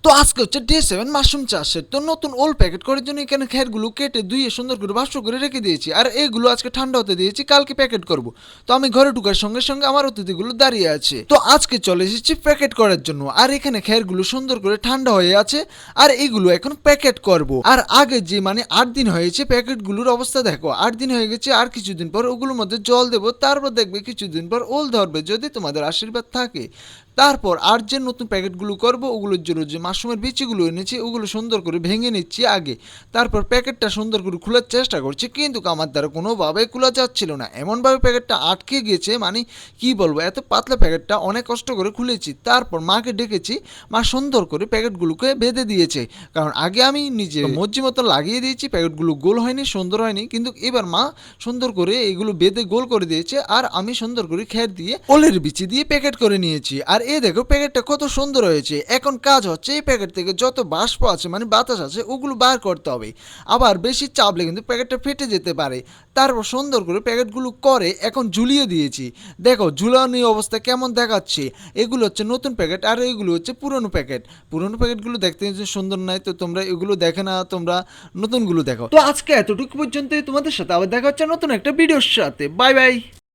তো আজকে হচ্ছে ডে 7 মাশরুম চাষের। তো নতুন ওল প্যাকেট করার জন্য এখানে খেরগুলো কেটে ধুয়ে সুন্দর করে বাষ্প করে রেখে দিয়েছি, আর এগুলো আজকে ঠান্ডা হতে দিয়েছি, কালকে প্যাকেট করব। তো আমি ঘরে ঢুকার সঙ্গে সঙ্গে আমার অতিথিগুলো দাঁড়িয়ে আছে। তো আজকে চলে এসেছি প্যাকেট করার জন্য, আর এখানে খেরগুলো সুন্দর করে ঠান্ডা হয়ে আছে, আর এগুলো এখন প্যাকেট করব। আর আগে যে 8 দিন হয়েছে প্যাকেটগুলোর অবস্থা দেখো, 8 দিন হয়ে গেছে, আর কিছুদিন পর ওগুলোর মধ্যে জল দেবো, তারপর দেখবে কিছুদিন পর ওল ধরবে যদি তোমাদের আশীর্বাদ থাকে। তারপর আর যে নতুন প্যাকেটগুলো করব ওগুলোর জন্য যে মাশরুমের বিচিগুলো এনেছি ওগুলো সুন্দর করে ভেঙে নিচ্ছি আগে। তারপর প্যাকেটটা সুন্দর করে খোলার চেষ্টা করছি, কিন্তু আমার দ্বারা কোনোভাবে খোলা যাচ্ছিল না, এমনভাবে প্যাকেটটা আটকে গিয়েছে, কি বলবো, এত পাতলা প্যাকেটটা অনেক কষ্ট করে খুলেছি। তারপর মাকে ডেকেছি, মা সুন্দর করে প্যাকেটগুলোকে বেঁধে দিয়েছে, কারণ আগে আমি নিজে মর্জি মতো লাগিয়ে দিয়েছি, প্যাকেটগুলো গোল হয়নি, সুন্দর হয়নি, কিন্তু এবার মা সুন্দর করে এগুলো বেঁধে গোল করে দিয়েছে, আর আমি সুন্দর করে খের দিয়ে ওলের বিচি দিয়ে প্যাকেট করে নিয়েছি। আর এই দেখো প্যাকেটটা কত সুন্দর হয়েছে। এখন কাজ হচ্ছে এই প্যাকেট থেকে যত বাষ্প আছে বাতাস আছে ওগুলো বার করতে হবে, আবার বেশি চাপলে কিন্তু প্যাকেটটা ফেটে যেতে পারে। তারপর সুন্দর করে প্যাকেটগুলো করে এখন ঝুলিয়ে দিয়েছি। দেখো ঝুলানি অবস্থা কেমন দেখাচ্ছে। এগুলো হচ্ছে নতুন প্যাকেট, আর এগুলো হচ্ছে পুরনো প্যাকেট। পুরনো প্যাকেটগুলো দেখতে সুন্দর নাই, তো তোমরা এগুলো দেখে না, তোমরা নতুনগুলো দেখো। তো আজকে এতটুকু পর্যন্তই, তোমাদের সাথে আবার দেখা হচ্ছে নতুন একটা ভিডিওর সাথে। Bye bye.